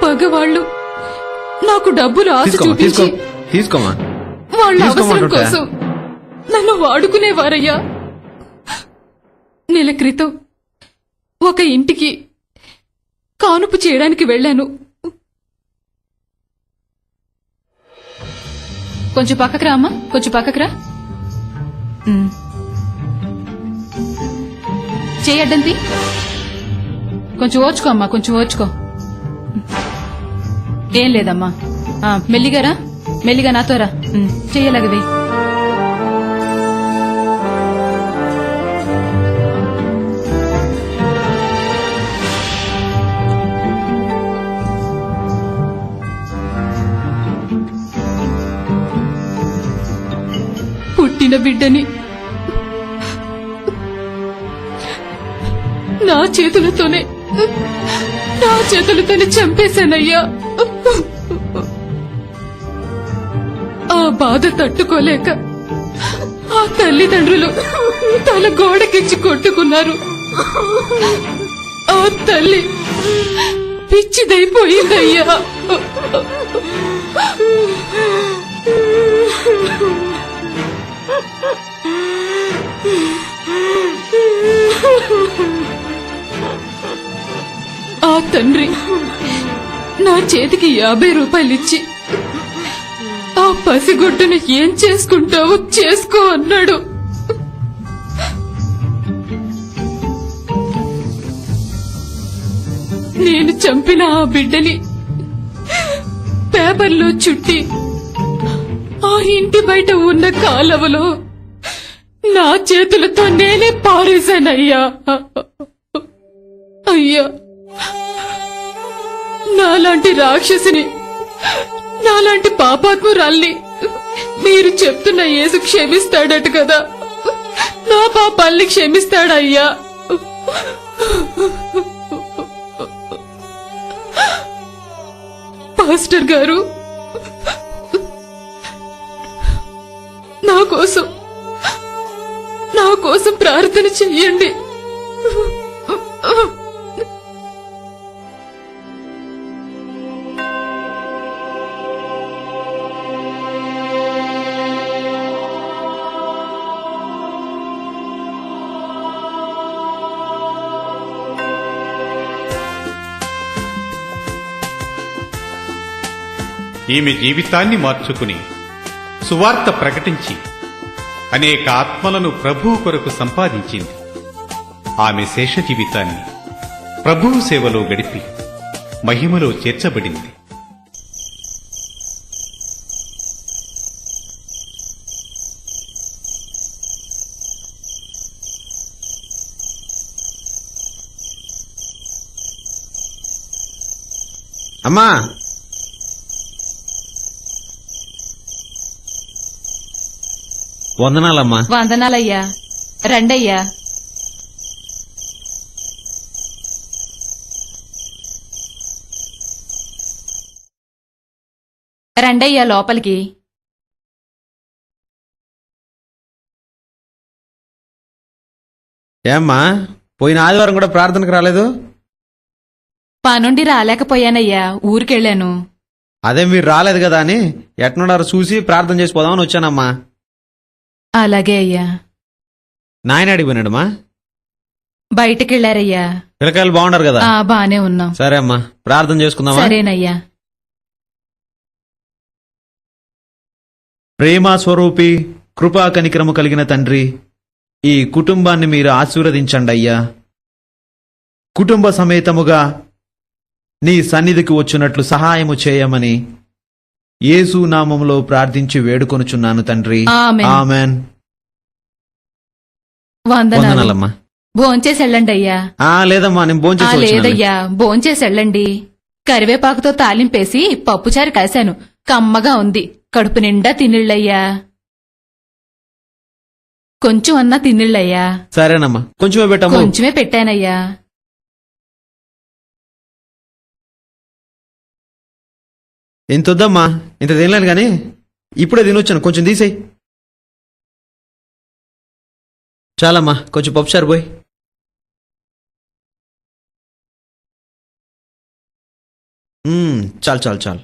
పగవాళ్ళు నాకు డబ్బులు ఆశ చూపించి తీసుకోమా. వాళ్ళ అవసరం తీసుకోమంటుంటే. కోసం నన్ను వాడుకునేవారయ్యా. నెల క్రితం ఒక ఇంటికి కానుపు చేయడానికి వెళ్ళాను. కొంచెం పక్కకు రా అమ్మా, కొంచెం పక్కకు రా. చేయడ్డంతి కొంచెం ఓచుకో అమ్మా, కొంచెం ఓచుకో. ఏం లేదమ్మా, మెల్లిగా రా, మెల్లిగా నాతో రా. చెయ్యలాగవే. పుట్టిన బిడ్డని నా చేతులతోనే చంపేశానయ్యా. ఆ బాధ తట్టుకోలేక ఆ తల్లిదండ్రులు తల గోడకిచ్చి కొట్టుకున్నారు. ఆ తల్లి పిచ్చిదైపోయిందయ్యా. ఆ తండ్రి నా చేతికి 50 రూపాయలిచ్చి ఆ పసిగుడ్డును ఏం చేసుకుంటావో చేసుకో అన్నాడు. నేను చంపిన ఆ బిడ్డని పేపర్లో చుట్టి ఆ ఇంటి బయట ఉన్న కాలవలో నా చేతులతో నేనే పారేశానయ్యా. అయ్యా, నాలాంటి రాక్షసిని, నాలాంటి పాపాత్మురాల్ని మీరు చెప్తున్న యేసు క్షమిస్తాడట కదా, నా పాపాల్ని క్షమిస్తాడయ్యా. పాస్టర్ గారు, నా కోసం ప్రార్థన చెయ్యండి. ఈమె జీవితాన్ని మార్చుకుని సువార్త ప్రకటించి అనేక ఆత్మలను ప్రభువు కొరకు సంపాదించింది. ఆమె శేష జీవితాన్ని ప్రభువు సేవలో గడిపి మహిమలో చేర్చబడింది. అమ్మా, వందనాలమ్మా. వందనాలయ్యా. రండయ్యా. రండయ్యా లోపలికి. ఏమ్మా, పోయిన ఆదివారం కూడా ప్రార్థనకు రాలేదు? పనుండి రాలేకపోయానయ్యా, ఊరికెళ్ళాను. అదే మీరు రాలేదు కదా అని ఎట్నున్నారో చూసి ప్రార్థన చేసి పోదామని వచ్చానమ్మా. అలాగే అయ్యా. నాయన అడిగిపోయినాడమ్మా. బయటకెళ్లారయ్యా. పిల్లకాయలు బాగుండారు కదా? బానే ఉన్నాం. సరే అమ్మా, ప్రార్థన చేసుకుందామా? సరేనయ్యా. ప్రేమ స్వరూపి, కృపా కనికరము కలిగిన తండ్రి, ఈ కుటుంబాన్ని మీరు ఆశీర్వదించండి అయ్యా. కుటుంబ సమేతముగా నీ సన్నిధికి వచ్చినట్లు సహాయము చేయమని యేసు నామములో ప్రార్థించి వేడుకొనుచున్నాను తండ్రి. ఆమేన్. ఆమెన్. వందనాలమ్మా. భోంచేసి వెళ్ళండి అయ్యా. లేదమ్మా, నేను భోంచేసి వచ్చాను. లేదయ్యా, భోంచేసి వెళ్ళండి. కరివేపాకుతో తాలింపేసి పప్పుచారు కాశాను, కమ్మగా ఉంది. కడుపు నిండా తినిళ్ళయ్యా. కొంచెం అన్నా తినిళ్ళయ్యా. సరేనమ్మా, కొంచెమే పెట్టమ్మా. కొంచెమే పెట్టానయ్యా. ఇంత వద్దమ్మా, ఇంత తినలేను గాని ఇప్పుడే తినొచ్చాను, కొంచెం తీసేయి. చాలమ్మా, కొంచెం పప్పుచారు పోయి. చాలు చాలు చాలు.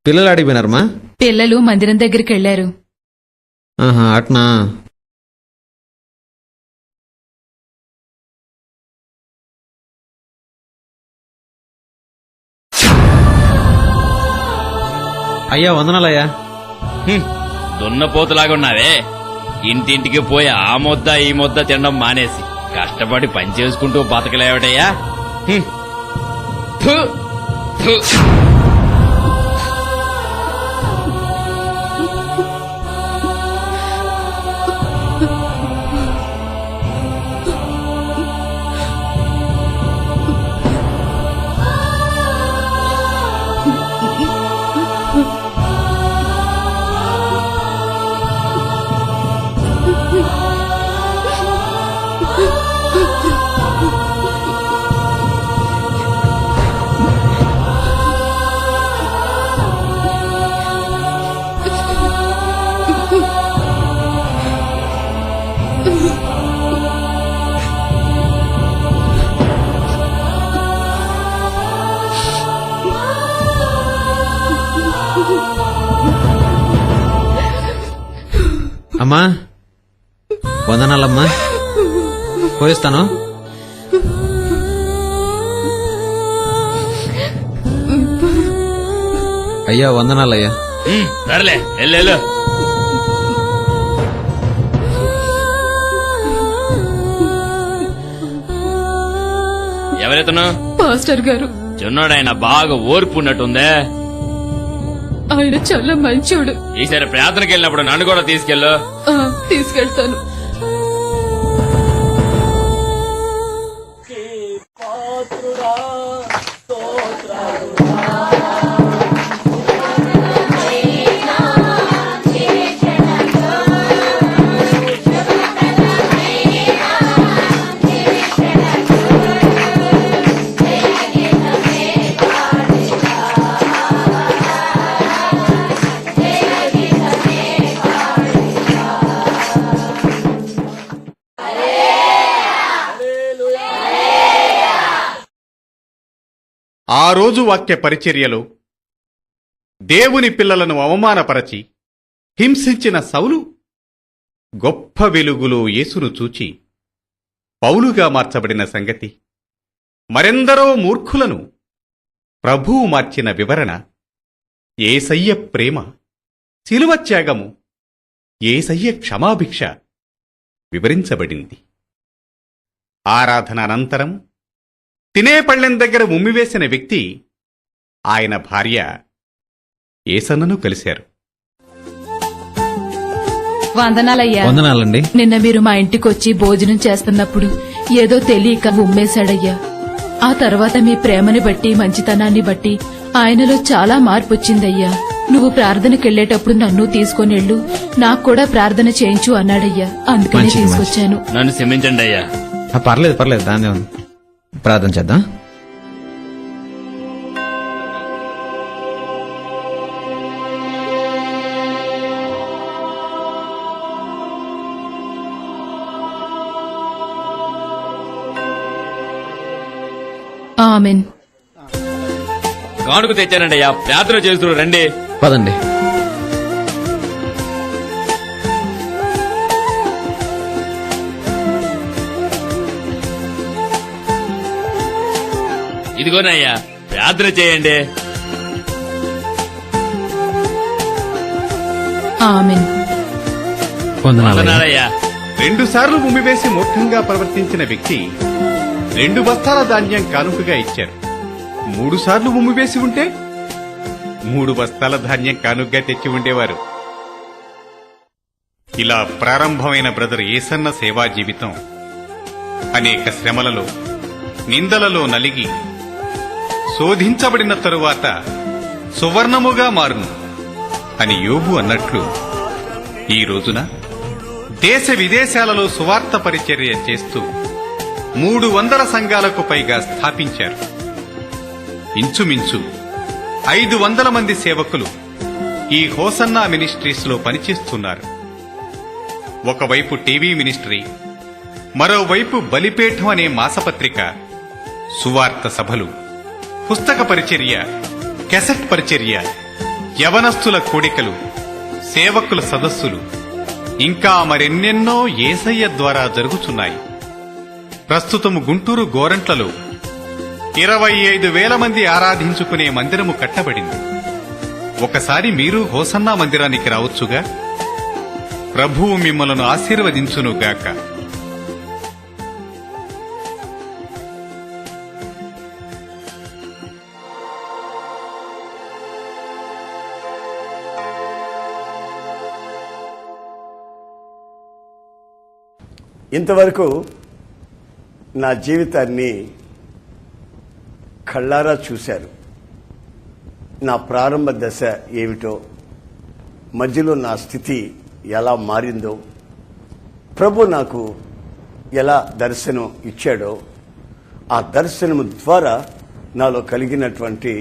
పిల్లలు అడిగిపోయినారమ్మా? పిల్లలు మందిరం దగ్గరికి వెళ్లారు. అట్నా. అయ్యా వందనాలయ్యా. దున్నపోతులాగా ఉన్నావే. ఇంటింటికి పోయి ఆ ముద్ద ఈ ముద్ద తినడం మానేసి కష్టపడి పని చేసుకుంటూ బతకలేవటయ్యా. ఫు, ఫు. అమ్మా వందనాలమ్మా, పోయిస్తాను. అయ్యా వందనాలయ్యా. సరేలే వెళ్ళు. ఎవరైతను? పాస్టర్ గారు. చిన్నోడాయన బాగా ఓర్పు ఉన్నట్టుందే. ఆయన చాలా మంచోడు. ఈసారి ప్రార్థనకి వెళ్ళినప్పుడు నన్ను కూడా తీసుకెళ్ళు. తీసుకెళ్తాను. ఆ రోజు వాక్య పరిచర్యలో దేవుని పిల్లలను అవమానపరచి హింసించిన సౌలు గొప్ప వెలుగులో యేసును చూచి పౌలుగా మార్చబడిన సంగతి, మరెందరో మూర్ఖులను ప్రభువు మార్చిన వివరణ, యేసయ్య ప్రేమ, శిలువ త్యాగము, యేసయ్య క్షమాభిక్ష వివరించబడింది. ఆరాధన అనంతరం తినే పళ్ళెం దగ్గర ఉమ్మివేసిన వ్యక్తి ఆయన భార్య యేసన్నను కలిశారు. వందనాలయ్యా. వందనాలండి. నిన్న మీరు మా ఇంటికొచ్చి భోజనం చేస్తున్నప్పుడు ఏదో తెలియక ఉమ్మేశాడయ్యా. ఆ తర్వాత మీ ప్రేమని బట్టి మంచితనాన్ని బట్టి ఆయనలో చాలా మార్పు వచ్చిందయ్యా. నువ్వు ప్రార్థనకెళ్లేటప్పుడు నన్ను తీసుకొని వెళ్ళు, నాకు కూడా ప్రార్థన చేయించు అన్నాడయ్యా. అందుకని మంచిది, తీసుకొచ్చాను. నన్ను క్షమించండి అయ్యా. పర్లేదు పర్లేదు, దాన్నే ఉంది. ప్రార్థన చేద్దాం. ఆమెన్. కానుక తెచ్చానండి అయ్యా, ప్రార్థన చేస్తున్నారు రండి. పదండి. ఇదిగోనయ్యా ప్రార్థన చేయండి. ఆమేన్. వందనాలయ్యా. 2 సార్లు ఉమ్మివేసి మూర్ఖంగా ప్రవర్తించిన వ్యక్తి 2 బస్తాల ధాన్యం కానుకగా ఇచ్చారు. 3 సార్లు ఉమ్మివేసి ఉంటే 3 బస్తాల ధాన్యం కానుకగా తెచ్చి ఉండేవారు. ఇలా ప్రారంభమైన బ్రదర్ ఏసన్న సేవా జీవితం అనేక శ్రమలలో, నిందలలో నలిగి శోధించబడిన తరువాత సువర్ణముగా మారును అని యోబు అన్నట్లు ఈ రోజున దేశ విదేశాలలో సువార్త పరిచర్య చేస్తూ 300 సంఘాలకు పైగా స్థాపించారు. ఇంచుమించు 500 మంది సేవకులు ఈ హోసన్నా మినిస్ట్రీస్ లో పనిచేస్తున్నారు. ఒకవైపు టీవీ మినిస్ట్రీ, మరోవైపు బలిపీఠం అనే మాసపత్రిక, సువార్త సభలు, పుస్తక పరిచర్య, కెసెట్ పరిచర్య, యవనస్తుల కూడికలు, సేవకుల సదస్సులు, ఇంకా మరెన్నెన్నో యేసయ్య ద్వారా జరుగుతున్నాయి. ప్రస్తుతము గుంటూరు గోరంట్లలో 25,000 మంది ఆరాధించుకునే మందిరము కట్టబడింది. ఒకసారి మీరు హోసన్నా మందిరానికి రావచ్చుగా. ప్రభువు మిమ్మలను ఆశీర్వదించునుగాక. ఇంతవరకు నా జీవితాన్ని కళ్ళారా చూశారు. నా ప్రారంభ దశ ఏమిటో, మధ్యలో నా స్థితి ఎలా మారిందో, ప్రభు నాకు ఎలా దర్శనం ఇచ్చాడో, ఆ దర్శనము ద్వారా నాలో కలిగినటువంటి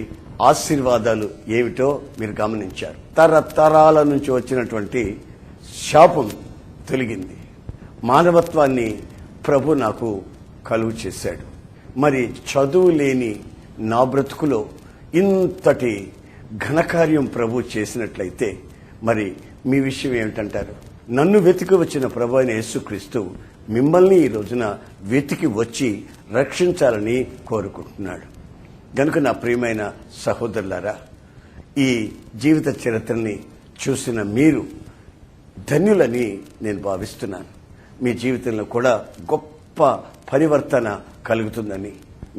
ఆశీర్వాదాలు ఏమిటో మీరు గమనించారు. తరతరాల నుంచి వచ్చినటువంటి శాపం తొలగింది. మానవత్వాన్ని ప్రభు నాకు కలుగు చేశాడు. మరి చదువు లేని నా బ్రతుకులో ఇంతటి ఘనకార్యం ప్రభు చేసినట్లయితే మరి మీ విషయం ఏమిటంటారు? నన్ను వెతికి వచ్చిన ప్రభు అయిన యేసుక్రీస్తు మిమ్మల్ని ఈ రోజున వెతికి వచ్చి రక్షించాలని కోరుకుంటున్నాడు. గనుక నా ప్రియమైన సహోదరులారా, ఈ జీవిత చరిత్రని చూసిన మీరు ధన్యులని నేను భావిస్తున్నాను. మీ జీవితంలో కూడా గొప్ప పరివర్తన కలుగుతుందని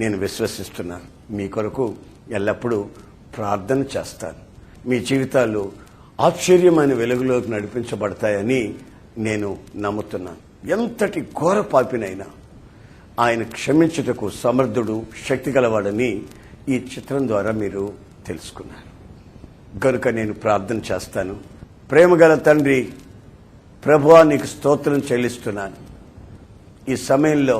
నేను విశ్వసిస్తున్నాను. మీ కొరకు ఎల్లప్పుడూ ప్రార్థన చేస్తాను. మీ జీవితాలు ఆశ్చర్యమైన వెలుగులోకి నడిపించబడతాయని నేను నమ్ముతున్నాను. ఎంతటి ఘోర పాపినైనా ఆయన క్షమించుటకు సమర్థుడు, శక్తి గలవాడని ఈ చిత్రం ద్వారా మీరు తెలుసుకున్నారు. కనుక నేను ప్రార్థన చేస్తాను. ప్రేమగల తండ్రి, ప్రభువా, నీకు స్తోత్రం చెల్లిస్తున్నాను. ఈ సమయంలో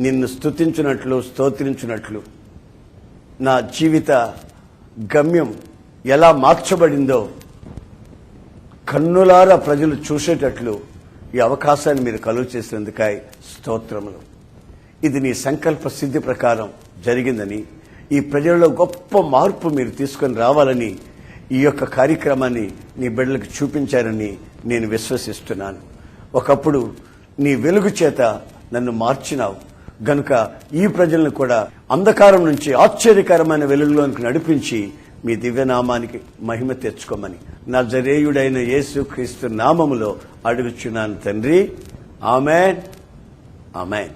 నిన్ను స్తుతించినట్లు, స్తోత్రించినట్లు నా జీవిత గమ్యం ఎలా మార్చబడిందో కన్నులారా ప్రజలు చూసేటట్లు ఈ అవకాశాన్ని మీరు కలుగు చేసినందుకై స్తోత్రములు. ఇది నీ సంకల్ప సిద్ధి ప్రకారం జరిగిందని, ఈ ప్రజలలో గొప్ప మార్పు మీరు తీసుకొని రావాలని ఈ యొక్క కార్యక్రమాన్ని నీ బిడ్డలకు చూపించారని నేను విశ్వసిస్తున్నాను. ఒకప్పుడు నీ వెలుగు చేత నన్ను మార్చినావు గనుక ఈ ప్రజలను కూడా అంధకారం నుంచి ఆశ్చర్యకరమైన వెలుగులోనికి నడిపించి మీ దివ్యనామానికి మహిమ తెచ్చుకోమని నజరేయుడైన యేసుక్రీస్తు నామములో అడుగుచున్నాను తండ్రి. ఆమేన్, ఆమేన్.